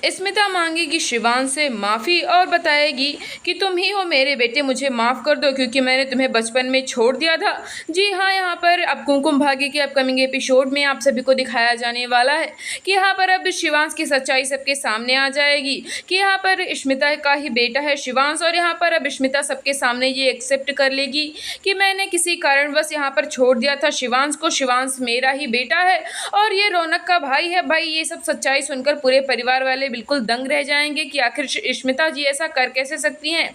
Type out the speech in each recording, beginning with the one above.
स्मिता मांगेगी शिवांश से माफ़ी और बताएगी कि तुम ही हो मेरे बेटे, मुझे माफ़ कर दो क्योंकि मैंने तुम्हें बचपन में छोड़ दिया था। जी हाँ, यहाँ पर अब कुमकुम भाग्य के अपकमिंग एपिसोड में आप सभी को दिखाया जाने वाला है कि यहाँ पर अब शिवांश की सच्चाई सबके सामने आ जाएगी कि यहाँ पर स्मिता का ही बेटा है शिवांश, और यहाँ पर अब स्मिता सबके सामने ये एक्सेप्ट कर लेगी कि मैंने किसी कारणवश यहाँ पर छोड़ दिया था शिवांश को, शिवांश मेरा ही बेटा है और ये रौनक का भाई है। भाई ये सब सच्चाई सुनकर पूरे परिवार वाले बिल्कुल दंग रह जाएंगे कि आखिर स्मिता जी ऐसा कर कैसे सकती हैं।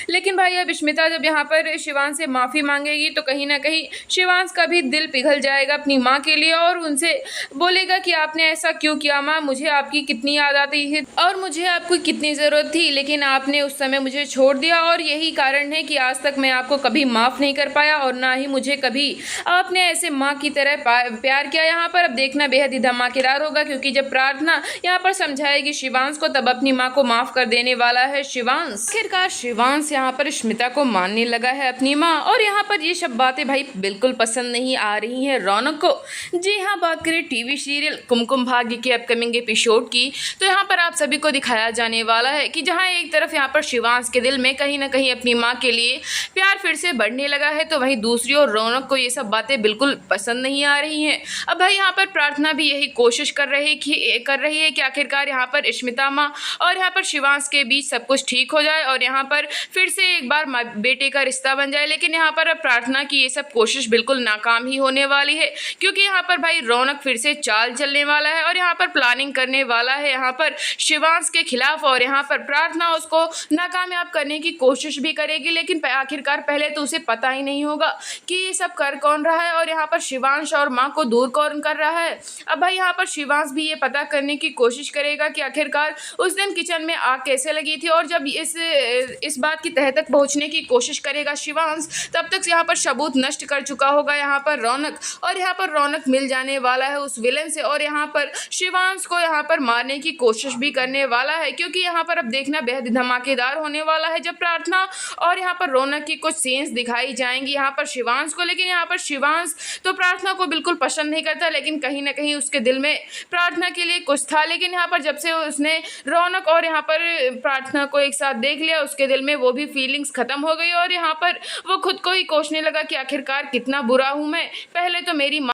लेकिन भाई अब स्मिता जब यहाँ पर शिवांश से माफ़ी मांगेगी तो कहीं ना कहीं शिवांश का भी दिल पिघल जाएगा अपनी माँ के लिए और उनसे बोलेगा कि आपने ऐसा क्यों किया माँ, मुझे आपकी कितनी याद आती है और मुझे आपको कितनी ज़रूरत थी, लेकिन आपने उस समय मुझे छोड़ दिया और यही कारण है कि आज तक मैं आपको कभी माफ़ नहीं कर पाया और ना ही मुझे कभी आपने ऐसे माँ की तरह प्यार किया। यहाँ पर अब देखना बेहद ही धमाकेदार होगा क्योंकि जब प्रार्थना यहाँ पर समझाएगी शिवांश को तब अपनी माँ को माफ़ कर देने वाला है शिवांश। आखिरकार शिवांश यहाँ पर स्मिता को मानने लगा है अपनी माँ, और यहाँ पर ये सब बातें भाई बिल्कुल पसंद नहीं आ रही हैं रौनक को। जी हाँ, बात करें टीवी सीरियल कुमकुम भाग्य के अपकमिंग एपिसोड की तो यहाँ पर आप सभी को दिखाया जाने वाला है कि जहाँ एक तरफ यहाँ पर शिवांश के दिल में कहीं ना कहीं अपनी माँ के लिए प्यार फिर से बढ़ने लगा है, तो वहीं दूसरी ओर रौनक को ये सब बातें बिल्कुल पसंद नहीं आ रही हैं। अब भाई यहाँ पर प्रार्थना भी यही कोशिश कर रही है कि आखिरकार यहाँ पर स्मिता माँ और यहाँ पर शिवांश के बीच सब कुछ ठीक हो जाए और यहाँ पर फिर से एक बार बेटे का रिश्ता बन जाए। लेकिन यहाँ पर अब प्रार्थना की ये सब कोशिश बिल्कुल नाकाम ही होने वाली है क्योंकि यहाँ पर भाई रौनक फिर से चाल चलने वाला है और यहाँ पर प्लानिंग करने वाला है यहाँ पर शिवांश के खिलाफ, और यहाँ पर प्रार्थना उसको नाकामयाब करने की कोशिश भी करेगी। लेकिन आखिरकार पहले तो उसे पता ही नहीं होगा कि ये सब कर कौन रहा है और यहाँ पर शिवांश और माँ को दूर कौन कर रहा है। अब भाई यहाँ पर शिवांश भी ये पता करने की कोशिश करेगा कि आखिरकार उस दिन किचन में आग कैसे लगी थी, और जब इस बात की तह तक पहुँचने की कोशिश करेगा शिवांश तब तक यहाँ पर सबूत नष्ट कर चुका होगा यहाँ पर रौनक, और यहाँ पर रौनक मिल जाने वाला है उस विलेन से और यहाँ पर शिवांश को यहाँ पर मारने की कोशिश भी करने वाला है क्योंकि यहाँ पर अब देखना बेहद धमाकेदार होने वाला है जब प्रार्थना और यहाँ पर रौनक की कुछ सीन्स दिखाई जाएंगी यहाँ पर शिवांश को। लेकिन यहाँ पर शिवांश तो प्रार्थना को बिल्कुल पसंद नहीं करता, लेकिन कहीं ना कहीं उसके दिल में प्रार्थना के लिए कुछ था। लेकिन यहाँ पर जब से उसने रौनक और यहाँ पर प्रार्थना को एक साथ देख लिया उसके दिल में वो भी फीलिंग्स खत्म हो गई और यहाँ पर वो खुद को ही कोसने लगा कि आखिरकार कितना बुरा हूँ मैं, पहले तो मेरी